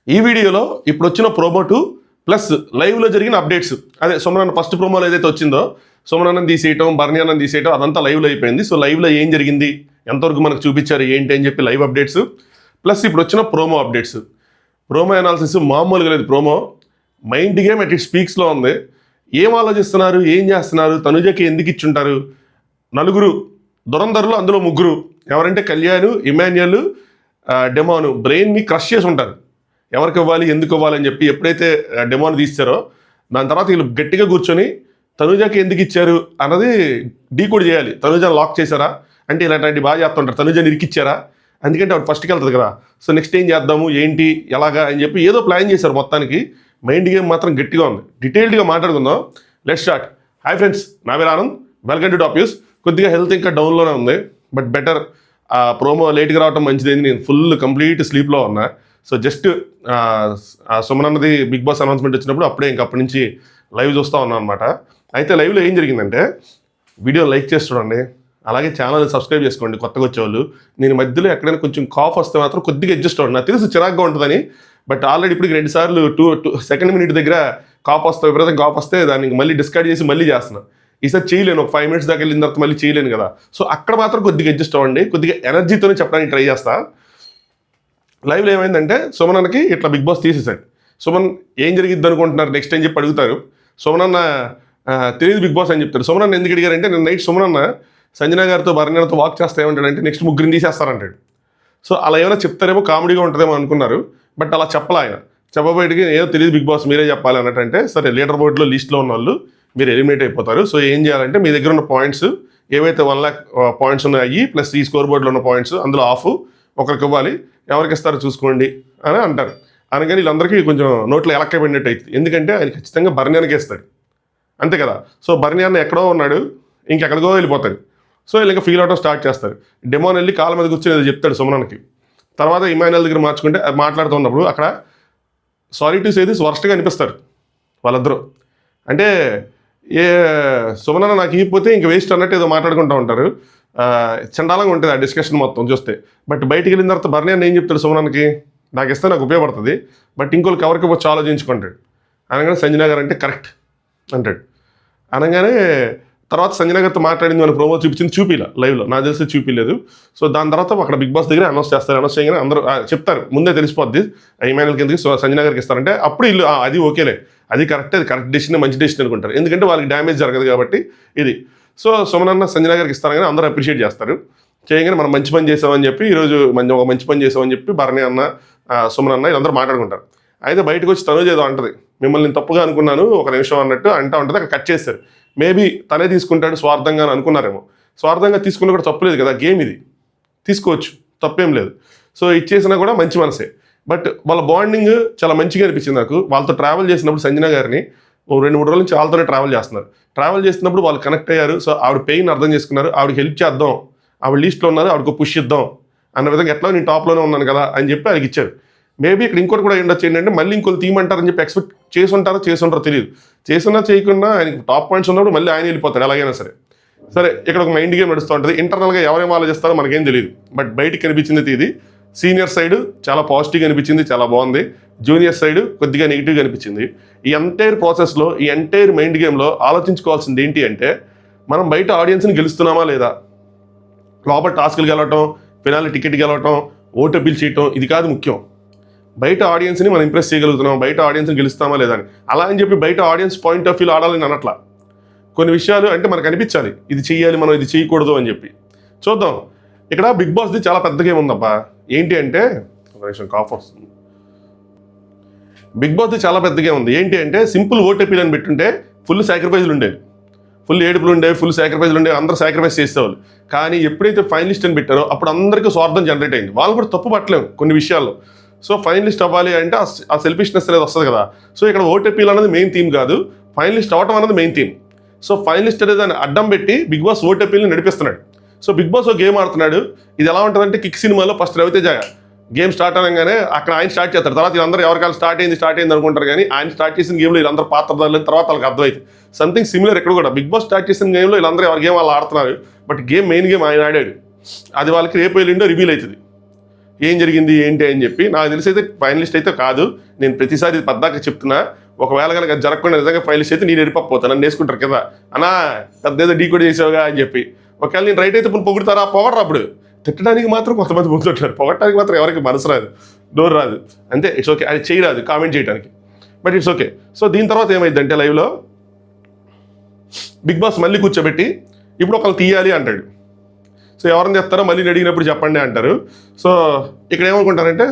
ఈ వీడియోలో ఇప్పుడు వచ్చిన ప్రోమో 2 ప్లస్ లైవ్లో జరిగిన అప్డేట్స్. అదే సుమనన్న ఫస్ట్ ప్రోమోలో ఏదైతే వచ్చిందో సుమనన్నని తీసేయటం, బర్నియాన్నని తీసేయటం అదంతా లైవ్లో అయిపోయింది. సో లైవ్లో ఏం జరిగింది, ఎంతవరకు మనకు చూపించారు ఏంటి అని చెప్పి లైవ్ అప్డేట్స్ ప్లస్ ఇప్పుడు వచ్చిన ప్రోమో అప్డేట్స్. ప్రోమో అనాలిసిస్ మామూలుగా లేదు. Promo mind game at it స్పీక్స్లో ఉంది. ఏం ఆలోచిస్తున్నారు, ఏం చేస్తున్నారు, తనుజకి ఎందుకు ఇచ్చుంటారు, నలుగురు దురంధరులు అందులో ముగ్గురు ఎవరంటే కళ్యాణ్, ఇమాన్యుయల్, డెమోను బ్రెయిన్ని క్రష్ చేసి ఉంటారు. ఎవరికి ఇవ్వాలి, ఎందుకు ఇవ్వాలి అని చెప్పి ఎప్పుడైతే డెమోని తీస్తారో దాని తర్వాత వీళ్ళు గట్టిగా కూర్చొని తనుజకి ఎందుకు ఇచ్చారు అన్నది డీకోడ్ చేయాలి. తనుజని లాక్ చేశారా అంటే ఇలాంటి బాగా చేస్తుంటారు. తనుజని ఇరికిచ్చారా, ఎందుకంటే ఆవిడ ఫస్ట్కి వెళ్తుంది కదా. సో నెక్స్ట్ ఏం చేద్దాము, ఏంటి, ఎలాగా అని చెప్పి ఏదో ప్లాన్ చేశారు. మొత్తానికి మైండ్ గేమ్ మాత్రం గట్టిగా ఉంది. డీటెయిల్డ్గా మాట్లాడుకుందాం. Let's start. హాయ్ ఫ్రెండ్స్, నా పేరు Anand, welcome to top news. కొద్దిగా హెల్త్ ఇంకా డౌన్లోనే ఉంది, బట్ బెటర్. ప్రోమో లేట్గా రావడం మంచిదైంది. నేను ఫుల్ కంప్లీట్ స్లీప్లో ఉన్నా. సో జస్ట్ సుమనన్నది బిగ్ బాస్ అనౌన్స్మెంట్ వచ్చినప్పుడు అప్పుడే ఇంకా అప్పటి నుంచి లైవ్ చూస్తూ ఉన్నాను అనమాట. అయితే లైవ్లో ఏం జరిగిందంటే, వీడియో లైక్ చేసి చూడండి, అలాగే ఛానల్ సబ్స్క్రైబ్ చేసుకోండి కొత్తగా వచ్చేవాళ్ళు. నేను మధ్యలో ఎక్కడైనా కొంచెం కాఫ్ వస్తే మాత్రం కొద్దిగా అడ్జస్ట్ అవ్వండి. నాకు తెలుసు చిరాగ్గా ఉంటుందని, బట్ ఆల్రెడీ ఇప్పుడు 2 సార్లు సెకండ్ మినిట్ దగ్గర కాఫ్ వస్తే, విపరీతం కాఫ్ వస్తే దాన్ని మళ్ళీ డిస్కార్డ్ చేసి మళ్ళీ చేస్తున్నాను. ఈసారి చేయలేను, ఒక 5 మినిట్స్ దాకా వెళ్ళిన తర్వాత మళ్ళీ చేయలేను కదా. సో అక్కడ మాత్రం కొద్దిగా అడ్జస్ట్ అవ్వండి. కొద్దిగా ఎనర్జీతోనే చెప్పడానికి ట్రై చేస్తా. లైవ్లో ఏమైందంటే, సుమనన్నకి ఇట్లా బిగ్ బాస్ తీసేసాడు. సుమన్ ఏం జరిగిద్ది అనుకుంటున్నారు నెక్స్ట్ అని చెప్పి అడుగుతారు. సుమనన్న తెలియదు బిగ్ బాస్ అని చెప్తాడు. సుమనన్న ఎందుకు అడిగారంటే, నేను నైట్ సుమనన్న సంజన గారితో బర్నియాతో వాక్ చేస్తా ఏమంటాడంటే నెక్స్ట్ ముగ్గురిని తీసేస్తారంటాడు. సో అలా ఏమైనా చెప్తారేమో, కామెడీగా ఉంటుందేమో అనుకున్నారు, బట్ అలా చెప్పలే ఆయన. చెప్పబోయేటికి ఏదో తెలియదు బిగ్ బాస్ మీరే చెప్పాలి అన్నట్టంటే, సరే లీడర్ బోర్డులో లిస్ట్లో ఉన్న వాళ్ళు మీరు ఎలిమినేట్ అయిపోతారు. సో ఏం చేయాలంటే, మీ దగ్గర ఉన్న పాయింట్స్ ఏవైతే 1 lakh పాయింట్స్ ఉన్నాయి ప్లస్ ఈ స్కోర్ బోర్డులో ఉన్న పాయింట్స్ అందులో ఆఫ్ ఒకరికి ఇవ్వాలి, ఎవరికి ఇస్తారో చూసుకోండి అని అంటారు. అనగానే వీళ్ళందరికీ కొంచెం నోట్లో ఎలక్క పడినట్టు అవుతుంది. ఎందుకంటే ఆయన ఖచ్చితంగా బర్నియాన్కి ఇస్తాడు, అంతే కదా. సో బర్నియాన్ ఎక్కడో ఉన్నాడు, ఇంకెక్కడికో వెళ్ళిపోతాడు. సో వీళ్ళు ఇంకా ఫీల్ అవడం స్టార్ట్ చేస్తారు. డెమోన్ వెళ్ళి కాళ్ళ మీద కూర్చొని ఏదో చెప్తాడు సుమనన్నకి. తర్వాత ఇమాన్యుయల్ దగ్గర మాట్లాడుతున్నప్పుడు అక్కడ సారీ టు సే దిస్ వర్స్ట్గా అనిపిస్తారు వాళ్ళిద్దరూ. అంటే సుమనన్న నాకు ఇవ్వకపోతే ఇంక వేస్ట్ అన్నట్టు ఏదో మాట్లాడుకుంటూ ఉంటారు. చండాలంగా ఉంటుంది ఆ డిస్కషన్ మొత్తం చూస్తే. బట్ బయటికి వెళ్ళిన తర్వాత బర్నియాన్ ఏం చెప్తాడు సుమనన్నకి, నాకు ఇస్తే నాకు ఉపయోగపడుతుంది, బట్ ఇంకోళ్ళకి ఎవరికి వచ్చి ఆలోచించుకుంటాడు. అనగానే సంజన గారు అంటే కరెక్ట్ అంటాడు. అనగానే తర్వాత సంజన గారితో మాట్లాడింది మన ప్రోమో చూపించింది లైవ్లో, నాకు తెలిసి చూపించలేదు. సో దాని తర్వాత అక్కడ బిగ్ బాస్ దగ్గర అనౌన్స్ చేస్తారు. అనౌన్స్ చేయగానే అందరూ చెప్తారు, ముందే తెలిసిపోద్ది ఇమాన్యుయల్ కిందకి సంజన గారికి ఇస్తారంటే అప్పుడు ఇల్లు అది ఓకేలే, అది కరెక్ట్ డెసిషన్, మంచి డెసిషన్ అనుకుంటారు. ఎందుకంటే వాళ్ళకి డ్యామేజ్ జరగదు కాబట్టి ఇది. సో సుమనన్న సంజన గారికి ఇస్తారు కానీ అందరూ అప్రిషియేట్ చేస్తారు. చేయగానే మనం మంచి పని చేసామని చెప్పి, ఈరోజు ఒక మంచి పని చేసామని చెప్పి బర్ని అన్న, సుమనన్న వీళ్ళందరూ మాట్లాడుకుంటారు. అయితే బయటకు వచ్చి తనుజ ఏదో అంటది, మిమ్మల్ని నేను తప్పుగా అనుకున్నాను ఒక నిమిషం అన్నట్టు అంటూ ఉంటుంది. అక్కడ కట్ చేస్తారు. మేబీ తనే తీసుకుంటాడు స్వార్థంగా అని అనుకున్నారేమో. స్వార్థంగా తీసుకున్నా కూడా తప్పులేదు కదా, గేమ్ ఇది, తీసుకోవచ్చు, తప్పేం లేదు. సో ఇచ్చేసినా కూడా మంచి మనసే. బట్ వాళ్ళ బాండింగ్ చాలా మంచిగా అనిపించింది నాకు. వాళ్ళతో ట్రావెల్ చేసినప్పుడు సంజన గారిని 2-3 రోజుల నుంచి వాళ్ళతోనే ట్రావెల్ చేస్తున్నారు. ట్రావెల్ చేసినప్పుడు వాళ్ళు కనెక్ట్ అయ్యారు. సో ఆవిడ పెయిన్ అర్థం చేసుకున్నారు, ఆవిడకి హెల్ప్ చేద్దాం, ఆవిడ లిస్ట్లో ఉన్నారు, ఆవిడకు పుష్ ఇద్దాం అన్న విధంగా, ఎట్లా నేను టాప్లోనే ఉన్నాను కదా అని చెప్పి ఆయనకి ఇచ్చారు. మేబీ ఇక్కడ ఇంకోటి కూడా ఉండొచ్చు, ఏంటంటే మళ్ళీ ఇంకోటి తీయమంటారని చెప్పి ఎక్స్పెక్ట్ చేసుంటారో తెలియదు. చేసున్నా చేయకుండా ఆయనకి టాప్ పాయింట్స్ ఉన్నప్పుడు మళ్ళీ ఆయన వెళ్ళిపోతాడు ఎలాగైనా సరే. సరే, ఇక్కడ ఒక మైండ్ గేమ్ నడుస్తూ ఉంటుంది. ఇంటర్నల్గా ఎవరేం ఆలోచిస్తారో మనకేం తెలియదు, బట్ బయటికి కనిపించింది ఇది. సీనియర్ సైడ్ చాలా పాజిటివ్గా అనిపించింది, చాలా బాగుంది. జూనియర్ సైడ్ కొద్దిగా నెగిటివ్గా అనిపించింది. ఈ ఎంటైర్ ప్రాసెస్లో, ఈ ఎంటైర్ మైండ్ గేమ్లో ఆలోచించుకోవాల్సింది ఏంటి అంటే, మనం బయట ఆడియన్స్ని గెలుస్తున్నామా లేదా, లోపల టాస్క్లు గెలవటం, ఫినాలి టికెట్ గెలవటం, ఓటు అప్పీల్ చేయటం, ఇది కాదు ముఖ్యం. బయట ఆడియన్స్ని మనం ఇంప్రెస్ చేయగలుగుతున్నాం, బయట ఆడియన్స్ని గెలుస్తామా లేదా అని. అలా అని చెప్పి బయట ఆడియన్స్ పాయింట్ ఆఫ్ వ్యూలో ఆడాలని అనట్లా. కొన్ని విషయాలు అంటే మనకు అనిపించాలి, ఇది చెయ్యాలి, మనం ఇది చేయకూడదు అని చెప్పి. చూద్దాం. ఇక్కడ బిగ్ బాస్ది చాలా పెద్ద గేమ్ ఉందబ్బా. ఏంటి అంటే, కాఫ్ వస్తుంది. బిగ్ బాస్ది చాలా పెద్ద గేమ్ ఉంది. ఏంటి అంటే, సింపుల్ ఓట్ అప్పీల్ అని పెట్టుంటే ఫుల్ సాక్రిఫైజులు ఉండేవి, ఫుల్ ఏడుపులు ఉండేవి, ఫుల్ సాక్రిఫైజులు ఉండేవి, అందరూ సాక్రిఫైస్ చేసేవాళ్ళు. కానీ ఎప్పుడైతే ఫైనలిస్ట్ అని పెట్టారో అప్పుడు అందరికీ స్వార్థం జనరేట్ అయింది. వాళ్ళు కూడా తప్పు పట్టలేము కొన్ని విషయాల్లో. సో ఫైనలిస్ట్ అవ్వాలి అంటే ఆ సెల్ఫిష్నెస్ అనేది వస్తుంది కదా. సో ఇక్కడ ఓట్ అప్పీల్ అనేది మెయిన్ థీమ్ కాదు, ఫైనలిస్ట్ అవ్వటం అనేది మెయిన్ థీమ్. సో ఫైనలిస్ట్ అనేది దాన్ని అడ్డం పెట్టి బిగ్ బాస్ ఓట్ అప్పీల్ని నడిపిస్తున్నాడు. సో బిగ్ బాస్ ఒక గేమ్ ఆడుతున్నాడు. ఇది ఎలా ఉంటుందంటే, కిక్ సినిమాలో ఫస్ట్ రవితేజ గేమ్ స్టార్ట్ అనగానే అక్కడ ఆయన స్టార్ట్ చేస్తారు, తర్వాత వీళ్ళందరూ ఎవరికాలు స్టార్ట్ అయింది అనుకుంటారు. కానీ ఆయన స్టార్ట్ చేసిన గేమ్లో వీళ్ళందరూ పాత్రదారులు, తర్వాత వాళ్ళకి అర్థమైంది. సంథింగ్ సిమిలర్ ఇక్కడ కూడా బిగ్ బాస్ స్టార్ట్ చేసిన గేమ్లో వీళ్ళందరూ ఎవరి గేమ్ వాళ్ళు ఆడుతున్నారు, బట్ మెయిన్ గేమ్ ఆయన ఆడాడు. అది వాళ్ళకి రేపు ఎల్లుండో రివీల్ అవుతుంది. ఏం జరిగింది ఏంటి అని చెప్పి. నాకు తెలిసి అయితే ఫైనలిస్ట్ అయితే కాదు, నేను ప్రతిసారి పద్దాక చెప్తున్నా. ఒకవేళ కనుక జరగకుండా నిజంగా ఫైనలిస్ట్ అయితే నేను ఎడిపోతా, నన్ను వేసుకుంటారు కదా అన్నా పెద్ద ఏదో డీ కూడా చేసావుగా అని చెప్పి. ఒకవేళ నేను రైట్ అయితే పొగుడుతారా, పొగడరు. అప్పుడు తిట్టడానికి మాత్రం కొంతమంది పొగుతుంటారు, పొగడటానికి మాత్రం ఎవరికి మనసు రాదు, డోర్ రాదు. అంతే, ఇట్స్ ఓకే. అది చేయరాదు కామెంట్ చేయడానికి, బట్ ఇట్స్ ఓకే. సో దీని తర్వాత ఏమైందంటే లైవ్లో బిగ్ బాస్ మళ్ళీ కూర్చోబెట్టి ఇప్పుడు ఒకళ్ళు తీయాలి అంటాడు. సో ఎవరిని చెప్తారో మళ్ళీ అడిగినప్పుడు చెప్పండి అంటారు. సో ఇక్కడ ఏమనుకుంటారంటే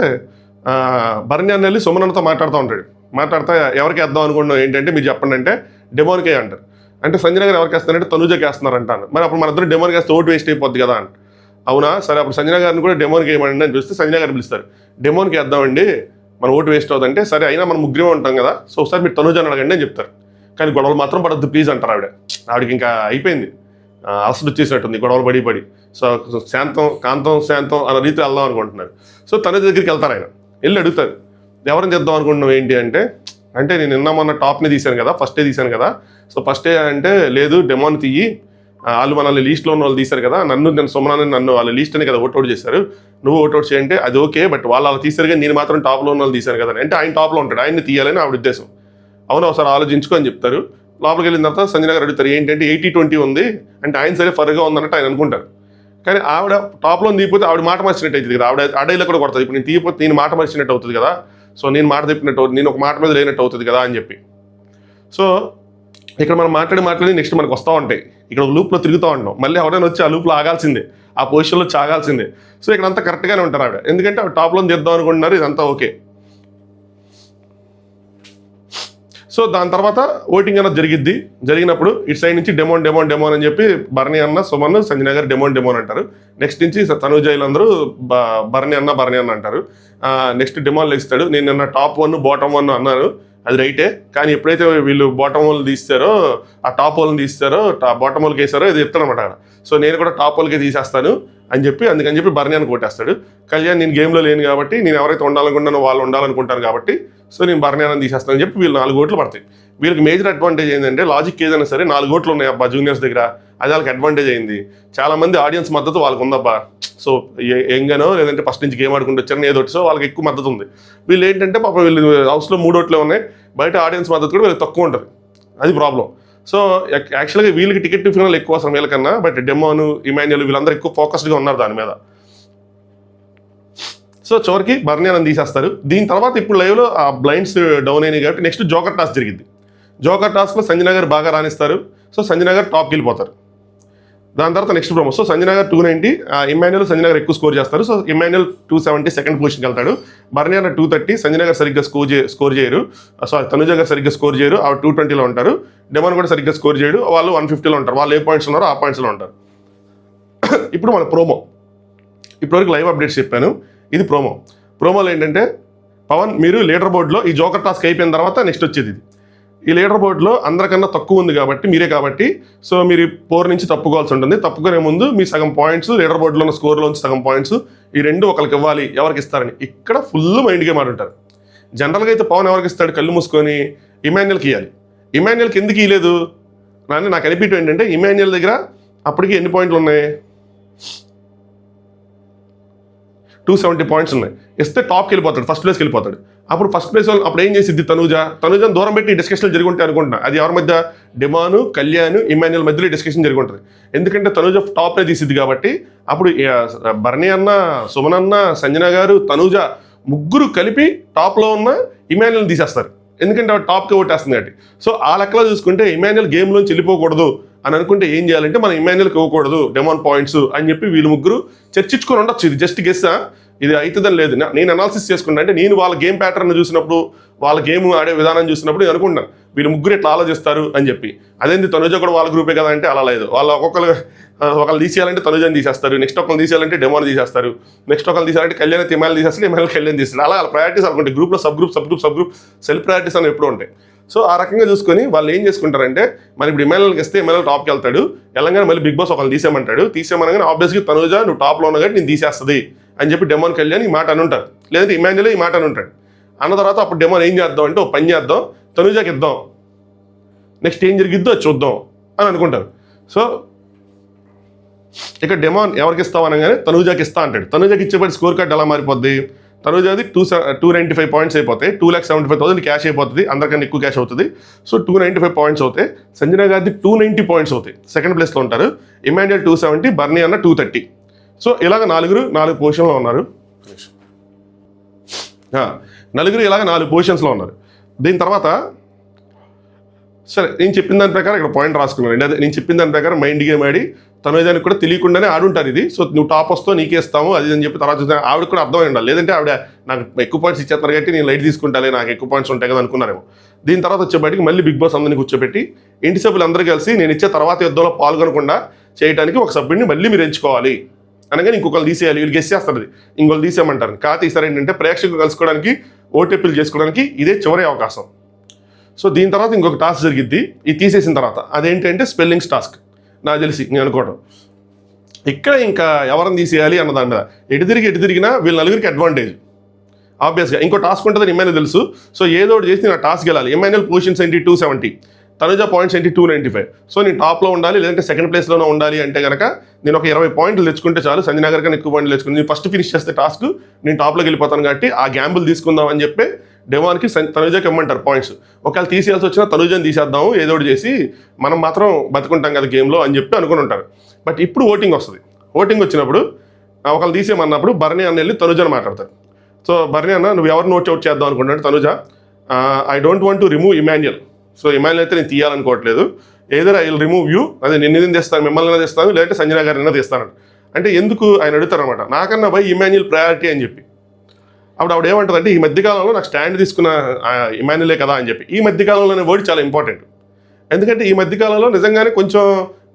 భరణి అన్న వెళ్ళి సుమనతో మాట్లాడుతూ ఉంటాడు. మాట్లాడితే ఎవరికి వేద్దాం అనుకుంటున్నాం ఏంటంటే మీరు చెప్పండి అంటే డెమోన్కే అంటారు. అంటే సంజయ్ గారు ఎవరికి వేస్తారంటే తనుజకి వేస్తున్నారంటాను. మరి అప్పుడు మన ఇద్దరు డెమోన్కి వేస్తే ఓటు వేస్ట్ అయిపోద్ది కదా అంట. అవునా సరే, అప్పుడు సంజయ్ గారిని కూడా డెమోన్కి వేయమండి అని చూస్తే సంజయ్ గారు పిలుస్తారు. డెమోన్కి వేద్దామండి, మన ఓటు వేస్ట్ అవుతుందంటే సరే అయినా మనం ముగ్గురే ఉంటాం కదా, సో ఒకసారి మీరు తనుజ అని అడగండి అని చెప్తారు. కానీ గొడవలు మాత్రం పడద్దు ప్లీజ్ అంటారు ఆవిడకి ఇంకా అయిపోయింది, అసలు వచ్చేసినట్టుంది గొడవలు పడి. సో శాంతం అన్న రీతిలో వెళ్దాం అనుకుంటున్నారు. సో తనుజ దగ్గరికి వెళ్తారు. ఆయన వెళ్ళి అడుగుతారు ఎవరిని చేద్దాం అనుకుంటున్నాం ఏంటి అంటే నేను నిన్న మొన్న టాప్ని తీశాను కదా, ఫస్టే తీశాను కదా. సో ఫస్టే అంటే లేదు డెమోన్ తీయి, వాళ్ళు మనల్ని లీస్ట్లో ఉన్న వాళ్ళు తీశారు కదా, నేను సుమనాన్ని నన్ను వాళ్ళ లీస్ట్ అని కదా ఓట్అవుట్ చేశారు, నువ్వు ఓట్అవుట్ చేయంటే అది ఓకే, బట్ వాళ్ళు అలా తీశారు కానీ నేను మాత్రం టాప్లో ఉన్న వాళ్ళు తీశారు కదా అంటే ఆయన టాప్లో ఉంటాడు, ఆయన్ని తీయాలని ఆవిడ ఉద్దేశం. అవును ఒకసారి ఆలోచించుకో అని చెప్తారు. లోపలికి వెళ్ళిన తర్వాత సంజయ్ గారు అడుగుతారు ఏంటంటే 80-20 ఉంది అంటే ఆయన సరే ఫర్గా ఉందన్నట్టు ఆయన అనుకుంటారు. కానీ ఆవిడ టాప్లో తీయపోతే ఆవిడ మాట మర్చినట్టు అవుతుంది కదా, ఆవిడ అడైలో కూడా కొడుతుంది. ఇప్పుడు నేను తీయపోతే నేను మాట మర్చినట్టు అవుతుంది కదా, సో నేను మాట చెప్పినట్టు అవుతుంది, నేను ఒక మాట మీద లేనట్టు అవుతుంది కదా అని చెప్పి. సో ఇక్కడ మనం మాట్లాడి నెక్స్ట్ మనకు వస్తూ ఉంటాయి, ఇక్కడ ఒక లూప్లో తిరుగుతూ ఉంటాం, మళ్ళీ ఎవరైనా వచ్చి ఆ లూప్లో ఆగాల్సిందే, ఆ పొజిషన్లో చాగాల్సిందే. సో ఇక్కడ అంతా కరెక్ట్గానే ఉంటారు ఆవిడ, ఎందుకంటే ఆవిడ టాప్లో తీద్దాం అనుకుంటున్నారు, ఇదంతా ఓకే. సో దాని తర్వాత ఓటింగ్ అన్నది జరిగినప్పుడు ఇటు సైడ్ నుంచి డెమోన్ అని చెప్పి భరణి అన్న సుమన్ సంజయ్ గారు డెమోన్ అంటారు. నెక్స్ట్ నుంచి తనుజైలు అందరూ భరణి అన్న అంటారు. నెక్స్ట్ డెమోన్ ఇస్తాడు. నేను నిన్న టాప్ 1 బాటమ్ 1 అన్నాను, అది రైటే. కానీ ఎప్పుడైతే వీళ్ళు బాటమ్ వాళ్ళని తీస్తారో ఆ టాప్ వాళ్ళని తీస్తారో బాటమ్ వాళ్ళకి వేసారో ఇది చెప్తానమాట. సో నేను కూడా టాప్ వాళ్ళకి తీసేస్తాను అని చెప్పి అందుకని చెప్పి భరణి అని కొట్టేస్తాడు. కళ్యాణ్ నేను గేమ్లో లేను కాబట్టి, నేను ఎవరైతే ఉండాలనుకుంటానో వాళ్ళు ఉండాలనుకుంటాను కాబట్టి సో నేను భరణి అని తీసేస్తాను అని చెప్పి వీళ్ళు 4 ఓట్లు పడతాయి. వీళ్ళకి మేజర్ అడ్వాంటేజ్ ఏంటంటే లాజిక్ ఏదైనా సరే 4 ఓట్లు ఉన్నాయి అబ్బా జూనియర్స్ దగ్గర, అది వాళ్ళకి అడ్వాంటేజ్ అయింది. చాలా మంది ఆడియన్స్ మద్దతు వాళ్ళకు ఉందబ్బా, సో ఎంగానో లేదంటే ఫస్ట్ నుంచి గేమ్ ఆడుకుంటూ వచ్చారని ఏదో సో వాళ్ళకి ఎక్కువ మద్దతు ఉంది. వీళ్ళు ఏంటంటే పాపం వీళ్ళు హౌస్లో 3 ఓట్లే ఉన్నాయి, బయట ఆడియన్స్ మద్దతు కూడా వీళ్ళకి తక్కువ ఉంటుంది, అది ప్రాబ్లం. సో యాక్చువల్గా వీళ్ళకి టికెట్ ఫినాల్ ఎక్కువ అవసరం వీళ్ళకన్నా, బట్ డెమోను ఇమాన్యుయల్ వీళ్ళందరూ ఎక్కువ ఫోకస్డ్గా ఉన్నారు దాని మీద. సో చివరికి భరణి అని తీసేస్తారు. దీని తర్వాత ఇప్పుడు లైవ్లో ఆ బ్లైండ్స్ డౌన్ అయినాయి కాబట్టి నెక్స్ట్ జోకర్ టాస్క్ జరిగింది. జోకర్ టాస్క్లో సంజయ్ గారు బాగా రాణిస్తారు. సో సంజయ్ గారు టాప్కి వెళ్ళిపోతారు. దాని తర్వాత నెక్స్ట్ ప్రోమో. సో సంజయ్ గారు 290, ఇమాన్యుయల్ సంజయ్ గారు ఎక్కువ స్కోర్ చేస్తారు. సో ఇమాన్యుయల్ 270 సెకండ్ పొజిషన్కి వెళ్తాడు. భరణి అన్న 230, సంజయ్ గారు సరిగ్గా స్కోర్ చేయరు. తనుజ గారు సరిగ్గా స్కోర్ చేయరు, ఆవిడ 220లో ఉంటారు. డెమోన్ కూడా సరిగ్గా స్కోర్ చేయడు, వాళ్ళు 150లో ఉంటారు. వాళ్ళు ఏ పాయింట్స్ ఉన్నారో ఆ పాయింట్స్లో ఉంటారు. ఇప్పుడు మన ప్రోమో. ఇప్పటివరకు లైవ్ అప్డేట్స్ చెప్పాను, ఇది ప్రోమోలో ఏంటంటే పవన్ మీరు లీడర్ బోర్డులో ఈ జోకర్ టాస్క్ అయిపోయిన తర్వాత నెక్స్ట్ వచ్చేది ఇది. ఈ లీడర్ బోర్డులో అందరికన్నా తక్కువ ఉంది కాబట్టి మీరే కాబట్టి సో మీరు 4 నుంచి తప్పుకోవాల్సి ఉంటుంది. తప్పుకునే ముందు మీ సగం పాయింట్స్ లీడర్ బోర్డులో ఉన్న స్కోర్లోంచి సగం పాయింట్స్ ఈ 2 ఒకరికి ఇవ్వాలి, ఎవరికి ఇస్తారని ఇక్కడ ఫుల్ మైండ్ గేమ్ ఆడుంటారు. జనరల్గా అయితే పవన్ ఎవరికి ఇస్తాడు, కళ్ళు మూసుకొని ఇమాన్యుయల్కి ఇవ్వాలి. ఇమాన్యుయల్కి ఎందుకు ఇవ్వలేదు అని నాకు అనిపించడం ఏంటంటే ఇమాన్యుయల్ దగ్గర అప్పటికి ఎన్ని పాయింట్లు ఉన్నాయి, 270 పాయింట్స్ ఉన్నాయి. ఇస్తే టాప్కి వెళ్ళిపోతాడు, ఫస్ట్ ప్లేస్కి వెళ్ళిపోతాడు. అప్పుడు ఫస్ట్ ప్లేస్ అప్పుడు ఏం చేసిద్ది తనుజను దూరం పెట్టి డిస్కషన్లు జరిగి ఉంటాయి అనుకుంటున్నా. అది ఎవరి మధ్య, డెమాను, కళ్యాణ్, ఇమాన్యుయల్ మధ్యలో డిస్కషన్ జరిగి ఉంటుంది. ఎందుకంటే తనుజ టాప్నే తీసిద్ది కాబట్టి అప్పుడు భరణి అన్న, సుమన్ అన్న, సంజన గారు, తనుజ ముగ్గురు కలిపి టాప్లో ఉన్న ఇమాన్యుయల్ తీసేస్తారు. ఎందుకంటే ఆవిడ టాప్కి ఓటేస్తుంది కాబట్టి. సో ఆ లెక్కలో చూసుకుంటే ఇమాన్యుయల్ గేమ్లోంచి వెళ్ళిపోకూడదు అని అనుకుంటే ఏం చేయాలంటే మనం ఇమాన్యుయల్కి ఇవ్వకూడదు డెమాన్ పాయింట్స్ అని చెప్పి వీళ్ళు ముగ్గురు చర్చించుకొని ఉండొచ్చు. ఇది జస్ట్ గెస్సా, ఇది అవుతుందని లేదు. నేను అనాలిసిస్ చేసుకుంటా అంటే నేను వాళ్ళ గేమ్ ప్యాటర్న్ చూసినప్పుడు, వాళ్ళ గేమ్ ఆడే విధానం చూసినప్పుడు నేను అనుకుంటాను వీళ్ళు ముగ్గురు ఎట్లా ఆలోచిస్తారు అని చెప్పి. అదేంటి తనుజ కూడా వాళ్ళ గ్రూపే కదా అంటే అలా లేదు. వాళ్ళు ఒకళ్ళు తీసేయాలంటే తనుజని తీసేస్తారు, నెక్స్ట్ ఒకళ్ళు తీసేయాలంటే డెమాన్ తీసేస్తారు, నెక్స్ట్ ఒకళ్ళు తీసేయాలంటే కళ్యాణ్ తిమాలు తీసేస్తారు, ఇమాన్యుయల్ కళ్యాణ్ తీస్తారు. అలా ప్రయారిటీస్ అనుకుంటే గ్రూప్లో సబ్ గ్రూప్ సెల్ఫ్ ప్రయారిటీస్ అని ఎప్పుడు ఉంటాయి. సో ఆ రకంగా చూసుకొని వాళ్ళు ఏం చేసుకుంటారంటే మరి ఇప్పుడు ఇమాన్యుయల్కి ఇస్తే ఇమాన్యుయల్ టాప్కి వెళ్తాడు, వెళ్ళంగానే మళ్ళీ బిగ్ బాస్ ఒకళ్ళు తీసేయమంటాడు. తీసేయమనగానే ఆబ్వియస్గా తనుజ నువ్వు టాప్లో ఉన్నా కాబట్టి నేను తీసేస్తుంది అని చెప్పి డెమాన్ కళ్యాణ్ ఈ మాట అని ఉంటారు, లేదంటే ఇమాన్యుయల్ ఈ మాట అని ఉంటాడు. అన్న తర్వాత అప్పుడు డెమాన్ ఏం చేద్దాం అంటే ఒక పని చేద్దాం, తనుజకి ఇద్దాం, నెక్స్ట్ ఏం జరిగిద్దో చూద్దాం అని అనుకుంటారు. సో ఇక డెమాన్ ఎవరికి ఇస్తావు అనగానే తనూజాకి ఇస్తా అంటాడు. తనూజాకి ఇచ్చేపటి స్కోర్ కార్డ్ ఎలా మారిపోద్ది? తనూజాది 295 పాయింట్స్ అయిపోతాయి, 2,75,000 క్యాష్ అయిపోతుంది, అందరికన్నా ఎక్కువ క్యాష్ అవుతుంది. సో 295 పాయింట్స్ అవుతాయి. సంజన గారిది 290 పాయింట్స్ అవుతాయి, సెకండ్ ప్లేస్లో ఉంటారు. ఇమాన్యుయల్ 270, బర్నీ అన్న 230. సో ఇలాగ 4 పొజిషన్లో ఉన్నారు. నలుగురు ఇలాగ 4 పొజిషన్స్లో ఉన్నారు. దీని తర్వాత సరే నేను చెప్పిన దాని ప్రకారం ఇక్కడ పాయింట్ రాసుకున్నాను. అదే నేను చెప్పిన దాని ప్రకారం మైండ్ గేమ్ ఆడి తనుజానికి కూడా తెలియకుండానే ఆడుంటారు ఇది. సో నువ్వు టాప్ వస్తావు నీకే ఇస్తాము అది అని చెప్పి తర్వాత ఆవిడ కూడా అర్థమై ఉండాలి. లేదంటే ఆవిడ నాకు ఎక్కువ పాయింట్స్ ఇచ్చేస్తారు కాబట్టి నేను లైట్ తీసుకుంటాలే, నాకు ఎక్కువ పాయింట్స్ ఉంటాయి కదా అనుకున్నారేమో. దీని తర్వాత వచ్చేప్పటికి మళ్ళీ బిగ్ బాస్ అందరినీ కూర్చోబెట్టి ఇంటి సభ్యులు అందరూ కలిసి నేను ఇచ్చే తర్వాత యుద్ధంలో పాల్గొనకుండా చేయడానికి ఒక సభ్యుడిని మళ్ళీ మీరు ఎంచుకోవాలి అనగానే ఇంకొకరు తీసేయాలి. వీళ్ళు గెస్ చేస్తారు అది, ఇంకొకరు తీసేయమంటారు. కాకపోతే ఈసారి ఏంటంటే ప్రేక్షకులు కలుసుకోవడానికి ఓటీపీలు చేసుకోవడానికి ఇదే చివరి అవకాశం. సో దీని తర్వాత ఇంకొక టాస్క్ జరిగిద్ది. ఇది తీసేసిన తర్వాత అదేంటంటే స్పెల్లింగ్స్ టాస్క్. నాకు తెలిసి నేను అనుకోవడం ఇక్కడ ఇంకా ఎవరిని తీసేయాలి అన్న దాని మీద ఎటు తిరిగినా వీళ్ళ నలుగురికి అడ్వాంటేజ్ ఆబ్వియస్గా. ఇంకో టాస్క్ ఉంటుందని ఎంఐఎల్ తెలుసు. సో ఏదో ఒకటి చేసి నేను టాస్క్ వెళ్ళాలి. ఎంఐఎల్ పొజిషన్స్ ఏంటి 270, తనుజ పాయింట్స్ ఏంటి 295. సో నేను టాప్లో ఉండాలి, లేదంటే సెకండ్ ప్లేస్లోనే ఉండాలి అంటే కనుక నేను ఒక 20 పాయింట్లు తెచ్చుకుంటే చాలు. సంజన గారి కన్నా ఎక్కువ పాయింట్లు తెచ్చుకుంటే నేను ఫస్ట్ ఫినిష్ చేస్తే టాస్క్ నేను టాప్లోకి వెళ్ళిపోతాను కాబట్టి ఆ గ్యాంబుల్ తీసుకుందాం అని చెప్పి డెవాన్కి తనుజాకి ఇమ్మంటారు పాయింట్స్. ఒకవేళ తీసేయాల్సి వచ్చినా తనుజాని తీసేద్దాము ఏదో ఒకటి చేసి మనం మాత్రం బతుకుంటాం కదా గేమ్లో అని చెప్పి అనుకుని ఉంటారు. బట్ ఇప్పుడు ఓటింగ్ వస్తుంది. ఓటింగ్ వచ్చినప్పుడు ఒకళ్ళు తీసేయమన్నప్పుడు బర్నీ అన్న వెళ్ళి తనుజాని మాట్లాడతారు. సో బర్నీ అన్న నువ్వు ఎవరిని అవుట్ చేద్దాం అనుకుంటున్నాడు. Tanuja I don't want to remove Emmanuel. So Emmanuel అయితే నేను తీయాలనుకోవట్లేదు. Either I will remove you, అదే నిన్ను తెస్తాను, మిమ్మల్ని తెస్తాను, లేదంటే సంజన గారిని తెస్తాను అంటే ఎందుకు ఆయన అడుగుతారు అనమాట. నాకన్నా బై ఇమాన్యుయల్ ప్రయారిటీ అని చెప్పి. అప్పుడు ఆవిడ ఏమంటుందంటే ఈ మధ్యకాలంలో నాకు స్టాండ్ తీసుకున్న ఇమాన్యుయలే కదా అని చెప్పి. ఈ మధ్యకాలంలోనే వర్డ్ చాలా ఇంపార్టెంట్. ఎందుకంటే ఈ మధ్యకాలంలో నిజంగానే కొంచెం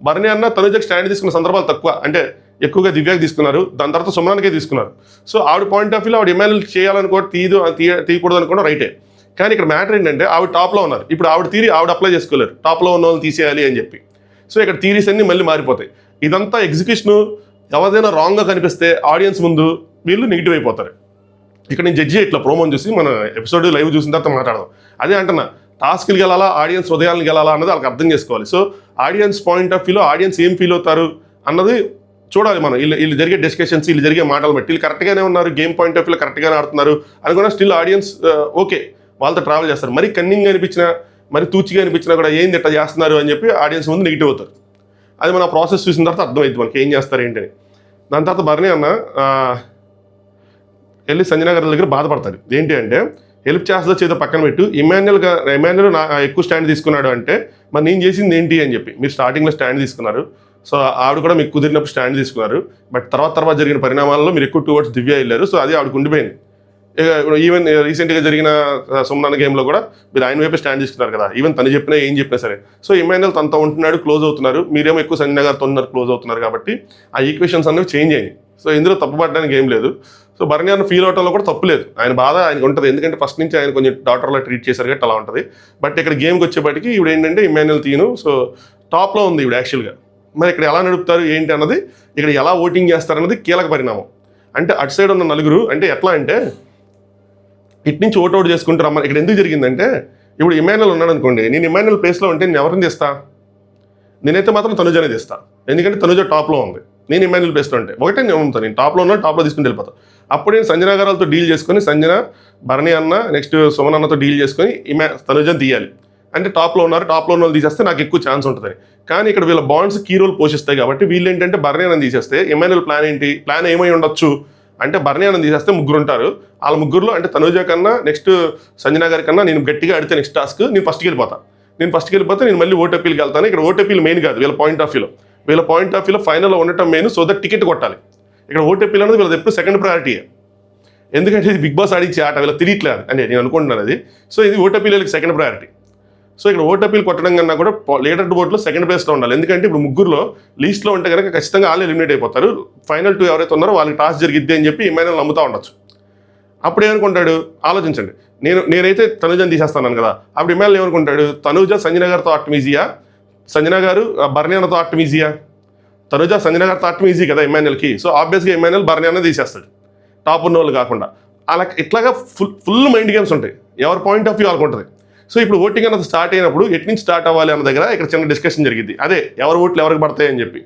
బర్నీ అన్న తనుజకి స్టాండ్ తీసుకున్న సందర్భాలు తక్కువ, అంటే ఎక్కువగా దివ్యాకి తీసుకున్నారు, దాని తర్వాత సుమనానికే తీసుకున్నారు. సో ఆవిడ పాయింట్ ఆఫ్ వ్యూలో ఆవిడ ఇమాన్యుయల్ చేయాలనుకోవడం తీయకూడదు అనుకోవడం రైటే. కానీ ఇక్కడ మ్యాటర్ ఏంటంటే ఆవిడ టాప్లో ఉన్నారు. ఇప్పుడు ఆవిడ తీరి ఆవిడ అప్లై చేసుకోలేరు, టాప్లో ఉన్న వాళ్ళని తీసేయాలి అని చెప్పి. సో ఇక్కడ థీరీస్ అన్ని మళ్ళీ మారిపోతాయి. ఇదంతా ఎగ్జిక్యూషన్ ఎవరిదైనా రాంగ్గా కనిపిస్తే ఆడియన్స్ ముందు వీళ్ళు నెగిటివ్ అయిపోతారు. ఇక్కడ నేను జడ్జి ఇట్లా ప్రోమోని చూసి మన ఎపిసోడ్ లైవ్ చూసిన తర్వాత మాట్లాడదాం. అదే అంటున్నా, టాస్క్లు గెలాలా ఆడియన్స్ హృదయాలను గెలాలా అన్నది వాళ్ళకి అర్థం చేసుకోవాలి. సో ఆడియన్స్ పాయింట్ ఆఫ్ వ్యూలో ఆడియన్స్ ఏం ఫీల్ అవుతారు అన్నది చూడాలి మనం. వీళ్ళు జరిగే డిస్కషన్స్, వీళ్ళు జరిగే మాటలు బట్టి వీళ్ళు కరెక్ట్గానే ఉన్నారు, గేమ్ పాయింట్ ఆఫ్ వ్యూలో కరెక్ట్గానే ఆడుతున్నారు అనుకున్నా స్టిల్ ఆడియన్స్ ఓకే వాళ్ళతో ట్రావెల్ చేస్తారు. మరి కన్నింగ్ అనిపించినా మరి తూచిగా అనిపించినా కూడా ఏంది ఇట్లా చేస్తున్నారు అని చెప్పి ఆడియన్స్ ముందు నెగిటివ్ అవుతారు. అది మన ప్రాసెస్ చూసిన తర్వాత అర్థమైంది మనకి ఏం చేస్తారు ఏంటని. దాని తర్వాత బర్నీ అన్న వెళ్ళి సంజన గారి దగ్గర బాధపడతారు. ఏంటి అంటే హెల్ప్ చేస్తుందో చేదో పక్కన పెట్టు, ఇమాన్యుయల్ ఎక్కువ స్టాండ్ తీసుకున్నాడు అంటే మరి నేను చేసింది ఏంటి అని చెప్పి. మీరు స్టార్టింగ్లో స్టాండ్ తీసుకున్నారు, సో ఆవిడ కూడా మీకు కుదిరినప్పుడు స్టాండ్ తీసుకున్నారు. బట్ తర్వాత జరిగిన పరిణామాలలో మీరు ఎక్కువ టువర్డ్స్ దివ్య వెళ్ళారు. సో అది ఆవిడకు ఉండిపోయింది. ఈవెన్ రీసెంట్గా జరిగిన సుమనాన్న గేమ్లో కూడా మీరు ఆయన వైపే స్టాండ్ తీసుకున్నారు కదా, ఈవెన్ తను చెప్పినా ఏం చెప్పినా సరే. సో ఇమాన్యుయల్ తనతో ఉంటున్నాడు, క్లోజ్ అవుతున్నారు, మీరేమో ఎక్కువ సంజన గారితో ఉన్నారు, క్లోజ్ అవుతున్నారు కాబట్టి ఆ ఈక్వేషన్స్ అనేవి చేంజ్ అయ్యాయి. సో ఇందులో తప్పుపడడానికి ఏం లేదు. సో బర్నీ అన్న ఫీల్ అవటంలో కూడా తప్పు లేదు, ఆయన బాధ ఆయనకు ఉంటుంది. ఎందుకంటే ఫస్ట్ నుంచి ఆయన కొంచెం డాక్టర్లా ట్రీట్ చేశారు కాబట్టి అలా ఉంటుంది. బట్ ఇక్కడ గేమ్కి వచ్చేప్పటికి ఇప్పుడు ఏంటంటే ఇమాన్యుయల్ తీను సో టాప్లో ఉంది ఇప్పుడు యాక్చువల్గా. మరి ఇక్కడ ఎలా నడుపుతారు ఏంటి అన్నది, ఇక్కడ ఎలా ఓటింగ్ చేస్తారన్నది కీలక పరిణామం. అంటే అటు సైడ్ ఉన్న నలుగురు అంటే ఎట్లా అంటే ఇటు నుంచి ఓట్అవుట్ చేసుకుంటూ రమ్మని. ఇక్కడ ఎందుకు జరిగిందంటే ఇప్పుడు ఇమాన్యుయల్ ఉన్నాడు అనుకోండి, నేను ఇమాన్యుయల్ ప్లేస్లో ఉంటే నేను ఎవరిని తెస్తా? నేనైతే మాత్రం తనుజనే తెస్తా, ఎందుకంటే తనుజ టాప్లో ఉంది. నేను ఇమాన్యుయల్ ప్లేస్లో ఉంటే ఒకటే నేను ఉంటాను, నేను టాప్లో ఉన్నా టాప్లో తీసుకుని వెళ్ళిపోతాను. అప్పుడు నేను సంజన గారాలతో డీల్ చేసుకొని సంజన బర్నీ అన్న నెక్స్ట్ సుమన్ అన్నతో డీల్ చేసుకొని తనుజని తీయాలి. అంటే టాప్లో ఉన్న వాళ్ళు తీసేస్తే నాకు ఎక్కువ ఛాన్స్ ఉంటుంది. కానీ ఇక్కడ వీళ్ళ బాండ్స్ కీ రోల్ పోషిస్తాయి కాబట్టి వీళ్ళు ఏంటంటే బర్నీ అన్న తీసేస్తే ఇమాన్యుయల్ ప్లాన్ ఏమై ఉండొచ్చు అంటే బర్నీ అన్న తీసేస్తే ముగ్గురు ఉంటారు. వాళ్ళ ముగ్గురులో అంటే తనుజ కన్నా నెక్స్ట్ సంజన గారి కన్నా నేను గట్టిగా అడితే నెక్స్ట్ టాస్క్ నేను ఫస్ట్కి వెళ్ళిపోతే నేను మళ్ళీ ఓటీపీకి వెళ్తాను. ఇక్కడ ఓటీపీలు మెయిన్ కాదు వీళ్ళ పాయింట్ ఆఫ్ వ్యూలో ఫైనల్లో ఉండటం మెయిన్. సో దట్ టికెట్ కొట్టాలి. ఇక్కడ ఓటీపీలు అనేది వీళ్ళది ఎప్పుడు సెకండ్ ప్రయారిటీ. ఎందుకంటే ఇది బిగ్ బాస్ ఆడిచ్చే ఆట, వీళ్ళకి తెలియట్లేదు అని నేను అనుకుంటున్నాను అది. సో ఇది ఓటీపీలకి సెకండ్ ప్రయారిటీ. సో ఇక్కడ ఓటీపీలు కొట్టడం కన్నా కూడా లీడర్ బోర్డులో సెకండ్ ప్లేస్లో ఉండాలి. ఎందుకంటే ఇప్పుడు ముగ్గురులో లీస్ట్లో ఉంటే కనుక ఖచ్చితంగా వాళ్ళు ఎలిమినేట్ అయిపోతారు. ఫైనల్ 2 ఎవరైతే ఉన్నారో వాళ్ళకి టాస్ జరిగిద్ది అని చెప్పి ఇమాన్యుయల్ నమ్ముతూ ఉండొచ్చు. అప్పుడు ఏమనుకుంటాడు ఆలోచించండి. నేనైతే తనుజని తీసేస్తాను కదా, అప్పుడు ఇమాన్యుయల్ ఏమనుకుంటాడు, తనుజ సంజన గారితో ఆడటం ఈజీయా, సంజన గారు బర్నీ అన్నతో ఆడటం ఈజీయా? తనుజ సంజన గారితో ఆడటం ఈజీ కదా ఇమాన్యుయల్కి. సో ఆబ్వియస్గా ఇమాన్యుయల్ బర్నీ అన్న తీసేస్తాడు టాప్ ఉన్న వాళ్ళు కాకుండా. అలా ఇట్లాగా ఫుల్ మైండ్ గేమ్స్ ఉంటాయి, ఎవరి పాయింట్ ఆఫ్ వ్యూ వాళ్ళకు ఉంటుంది. సో ఇప్పుడు ఓటింగ్ అన్నది స్టార్ట్ అయినప్పుడు ఎటు నుంచి స్టార్ట్ అవ్వాలి అన్న దగ్గర ఇక్కడ చిన్న డిస్కషన్ జరిగింది. అదే ఎవరి ఓట్లు ఎవరికి పడతాయి అని చెప్పి.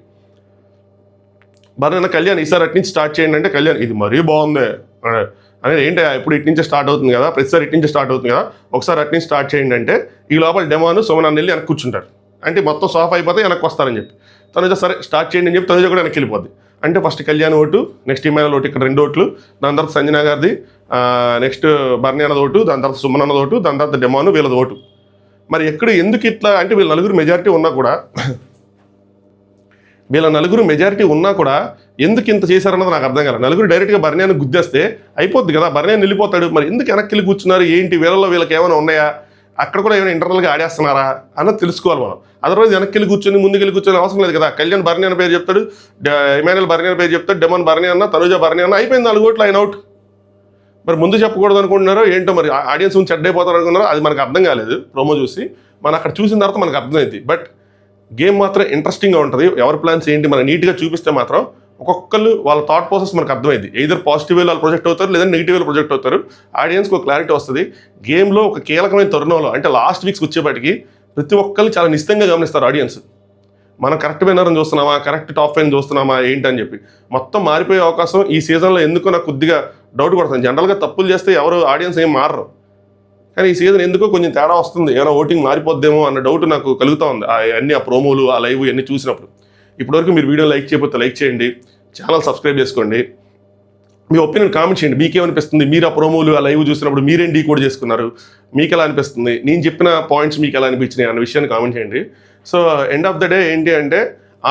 బర్రెన్న కళ్యాణ్ ఈసారి అటు నుంచి స్టార్ట్ చేయండి అంటే కళ్యాణ్ ఇది మరీ బాగుంది అనేది ఏంటి ఇప్పుడు ఇటు నుంచే స్టార్ట్ అవుతుంది కదా, ప్రతిసారి ఇటు నుంచే స్టార్ట్ అవుతుంది కదా, ఒకసారి అటు నుంచి స్టార్ట్ చేయండి అంటే ఈ లోపల డెమోను సుమన్ వెళ్ళి వెనక్కి కూర్చుంటారు. అంటే మొత్తం సాఫ్ అయిపోతే వెనక్కి వస్తారని చెప్పి తనుజ సరే స్టార్ట్ చేయండి అని చెప్పి తనుజ కూడా వెనక్కి వెళ్ళిపోద్ది. అంటే first Kalyan vote, next Emmanuel vote, ఇక్కడ 2 ఓట్లు, దాని తర్వాత సంజన గారిది, నెక్స్ట్ బర్నీ అన్నది ఓటు, దాని తర్వాత సుమన్ అన్నది ఓటు, దాని తర్వాత డెమోను వీళ్ళది ఓటు. మరి ఎక్కడ ఎందుకు ఇట్లా అంటే వీళ్ళ నలుగురు మెజారిటీ ఉన్నా కూడా ఎందుకు ఇంత చేశారన్నది నాకు అర్థం కాలేదు. నలుగురు డైరెక్ట్గా బర్నియాన్ని గుద్దేస్తే అయిపోద్ది కదా, బర్నియాన్ని వెళ్ళిపోతాడు. మరి ఎందుకు వెనక్కి వెళ్ళి కూర్చున్నారు ఏంటి, వీళ్ళలో వీళ్ళకి ఏమైనా ఉన్నాయా, అక్కడ కూడా ఏమైనా ఇంటర్నల్గా ఆడేస్తున్నారా అన్నది తెలుసుకోవాలి మనం. అదర్వైజ్ వెనక్కి వెళ్ళి కూర్చొని ముందుకెళ్ళి కూర్చొని అవసరం లేదు కదా. కళ్యాణ్ బర్నియాన్ పేరు చెప్తాడు, ఇమానుయల్ బర్నియాన్ పేరు చెప్తాడు, డెమన్ బర్నియాన్, తనుజ బర్నియాన్, అయిపోయింది 4 ఓట్లు, ఆయన అవుట్. మరి ముందు చెప్పకూడదు అనుకుంటున్నారో ఏంటో, మరి ఆడియన్స్ ముందు చెడ్డైపోతారు అనుకున్నారో అది మనకు అర్థం కాలేదు. ప్రోమో చూసి మనం అక్కడ చూసిన తర్వాత మనకు అర్థమైంది. బట్ గేమ్ మాత్రం ఇంట్రెస్టింగ్గా ఉంటుంది. ఎవరి ప్లాన్స్ ఏంటి మనం నీట్గా చూపిస్తే మాత్రం ఒక్కొక్కరు వాళ్ళ థాట్ ప్రాసెస్ మనకు అర్థమైంది. ఎయిదర్ పాజిటివ్ వేలో వాళ్ళు ప్రొజెక్ట్ అవుతారు, లేదా నెగిటివ్ వేలో ప్రొజెక్ట్ అవుతారు. ఆడియన్స్కి ఒక క్లారిటీ వస్తుంది. గేమ్లో ఒక కీలకమైన తరుణంలో అంటే లాస్ట్ వీక్స్ వచ్చేపాటికి ప్రతి ఒక్కరిని చాలా నిశ్చితంగా గమనిస్తారు ఆడియన్స్. మనం కరెక్ట్ విన్నర్ని చూస్తున్నామా, కరెక్ట్ టాప్ 5 చూస్తున్నామా ఏంటని చెప్పి మొత్తం మారిపోయే అవకాశం ఈ సీజన్లో ఎందుకో నాకు కొద్దిగా డౌట్ కొడుతుంది. జనరల్గా తప్పులు చేస్తే ఎవరు ఆడియన్స్ ఏం మారరు, కానీ ఈ సీజన్ ఎందుకో కొంచెం తేడా వస్తుంది. ఏమైనా ఓటింగ్ మారిపోద్దేమో అన్న డౌట్ నాకు కలుగుతూ ఉంది. ఆ ప్రోమోలు, ఆ లైవ్ ఇవన్నీ చూసినప్పుడు. ఇప్పటివరకు మీరు వీడియో లైక్ చేయకపోతే లైక్ చేయండి, ఛానల్ సబ్స్క్రైబ్ చేసుకోండి, మీ ఒపీనియన్ కామెంట్ చేయండి. మీకేమనిపిస్తుంది, మీరు ఆ ప్రోమోలు ఆ లైవ్ చూసినప్పుడు మీరేం డీకోడ్ చేసుకున్నారు, మీకు ఎలా అనిపిస్తుంది, నేను చెప్పిన పాయింట్స్ మీకు ఎలా అనిపించినాయి అన్న విషయాన్ని కామెంట్ చేయండి. So end of the day ఏంటి అంటే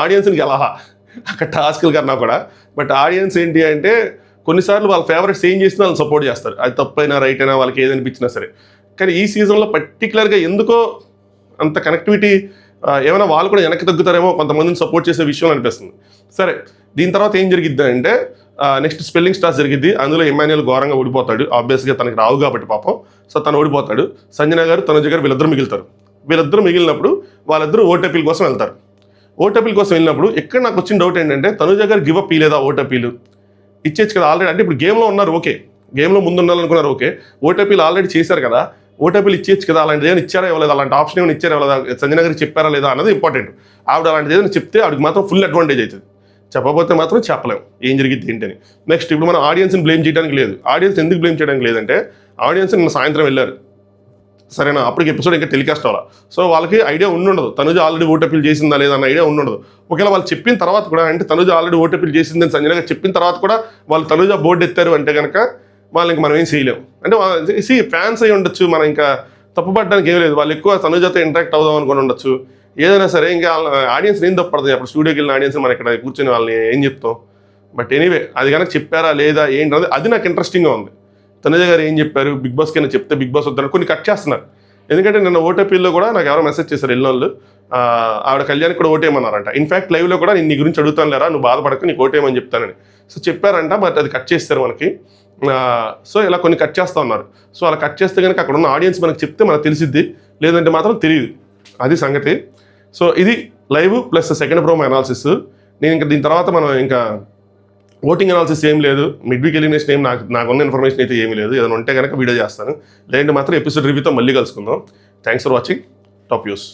ఆడియన్స్కి ఎలా అక్కడ టాస్క్లు కన్నా కూడా, బట్ ఆడియన్స్ ఏంటి అంటే కొన్నిసార్లు వాళ్ళ ఫేవరెట్స్ ఏం చేసినా వాళ్ళని సపోర్ట్ చేస్తారు. అది తప్పైనా రైట్ అయినా వాళ్ళకి ఏదనిపించినా సరే. కానీ ఈ సీజన్లో పర్టికులర్గా ఎందుకో అంత కనెక్టివిటీ ఏమైనా వాళ్ళు కూడా వెనక్కి తగ్గుతారేమో కొంతమందిని సపోర్ట్ చేసే విషయం అనిపిస్తుంది. సరే, దీని తర్వాత ఏం జరిగిద్ది అంటే నెక్స్ట్ స్పెల్లింగ్ స్టార్స్ జరిగిద్ది. అందులో ఇమానుయల్ ఘోరంగా ఓడిపోతాడు. ఆబ్వియస్గా తనకి రావు కాబట్టి పాపం. సో తను ఓడిపోతాడు. సంజన గారు, తనుజ గారు వీళ్ళిద్దరు మిగులుతారు. వీళ్ళిద్దరు మిగిలినప్పుడు వాళ్ళిద్దరూ ఓటపీల కోసం వెళ్తారు. ఓటపీల కోసం వెళ్ళినప్పుడు ఇక్కడ నాకు వచ్చిన డౌట్ ఏంటంటే తనుజ గారు గివ్ అప్ ఇవ్వలేదా, ఓటపీలు ఇచ్చేచ్చు కదా ఆల్రెడీ. అంటే ఇప్పుడు గేమ్లో ఉన్నారు, ఓకే, గేమ్లో ముందు ఉండాలనుకున్నారు, ఓకే, ఓటపీలు ఆల్రెడీ చేశారు కదా, ఓటపీలు ఇచ్చేచ్చు కదా. అలాంటిది ఏమైనా ఇచ్చారా ఇవ్వలేదు, అలాంటి ఆప్షన్ ఏమైనా ఇచ్చారా ఇవ్వలేదా, సంజన గారికి చెప్పారా లేదా అన్నది ఇంపార్టెంట్. ఆవిడ అలాంటిది ఏదైనా చెప్తే ఆవిడకి మాత్రం ఫుల్ అడ్వాంటేజ్ అవుతుంది. చెప్పకపోతే మాత్రం చెప్పలేము ఏం జరిగింది ఏంటని. నెక్స్ట్ ఇప్పుడు మనం ఆడియన్స్ని బ్లేమ్ చేయడానికి లేదు. ఆడియన్స్ ఎందుకు బ్లేమ్ చేయడానికి లేదంటే ఆడియన్స్ నిన్న సాయంత్రం వెళ్ళారు, సరేనా, అప్పటికి ఎపిసోడ్ ఇంకా టెలికాస్ట్ అవ్వాలి. సో వాళ్ళకి ఐడియా ఉండదు తనుజ ఆల్రెడీ ఓటపీలు చేసిందా లేదా అన్న ఐడియా ఉండదు. ఒకవేళ వాళ్ళు చెప్పిన తర్వాత కూడా, అంటే తనుజ ఆల్రెడీ ఓటపీలు చేసిందని సంజన గారు చెప్పిన తర్వాత కూడా వాళ్ళు తనుజ బోర్డు ఎత్తారు అంటే కనుక వాళ్ళు ఇంకా మనం ఏం చేయలేము. అంటే ఫ్యాన్స్ అయి ఉండొచ్చు, మనం ఇంకా తప్పుపడడానికి ఏం లేదు. వాళ్ళు ఎక్కువ తనుజతో ఇంటరాక్ట్ అవుదాం అనుకుని ఉండొచ్చు, ఏదైనా సరే. ఇంకా ఆడియన్స్ ఏం తప్పడుతుంది. అప్పుడు స్టూడియోకి వెళ్ళిన ఆడియన్స్ మనం ఇక్కడ కూర్చొని వాళ్ళని ఏం చెప్తాం. బట్ ఎనీవే అది కనుక చెప్పారా లేదా ఏంటన్నది అది నాకు ఇంట్రెస్టింగ్గా ఉంది. తనుజ గారు ఏం చెప్పారు, బిగ్ బాస్ కన్నా చెప్తే బిగ్ బాస్ వద్దని కొన్ని కట్ చేస్తున్నారు. ఎందుకంటే నిన్న ఓటీపీలో కూడా నాకు ఎవరో మెసేజ్ చేశారు వెళ్ళినోళ్ళు, ఆవిడ కళ్యాణ్ కూడా ఓటేయమన్నారంట. ఇన్ఫాక్ట్ లైవ్లో కూడా నేను నీ గురించి అడుగుతాను లేరా, నువ్వు బాధపడకు, నీకు ఓటేయమని చెప్తానని. సో చెప్పారంట, బట్ అది కట్ చేస్తారు మనకి. సో ఇలా కొన్ని కట్ చేస్తూ ఉన్నారు. సో అలా కట్ చేస్తే కనుక అక్కడ ఉన్న ఆడియన్స్ మనకు చెప్తే మనకు తెలిసిద్ది, లేదంటే మాత్రం తెలియదు. అది సంగతి. సో ఇది live plus second promo analysis. నేను ఇంకా దీని తర్వాత మనం ఇంకా ఓటింగ్ అనాలిసిస్ ఏం లేదు, మిడ్ వీక్ ఎలిమినేషన్ ఏం నాకున్న ఇన్ఫర్మేషన్ అయితే ఏమీ లేదు. ఏదైనా ఉంటే కనుక వీడియో చేస్తాను, లేదంటే మాత్రం ఎపిసోడ్ రివ్యూతో మళ్ళీ కలుసుకుందాం. Thanks for watching. Top news.